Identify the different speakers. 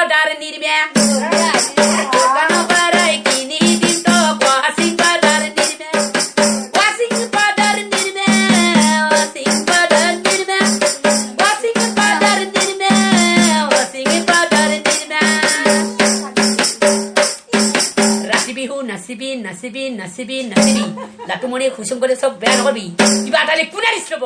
Speaker 1: padar nirme Kano barai kini dito Wasing padar nirme Wasing padar nirme Wasing padar nirme Wasing padar nirme Wasing padar nirme রাসিবিহু নাসিবি নাসিবি নাসিবি নাসিবি লাকুমনি খুশম করে সব বেয়ান করবি ইবা তাহলে কুনারিস লব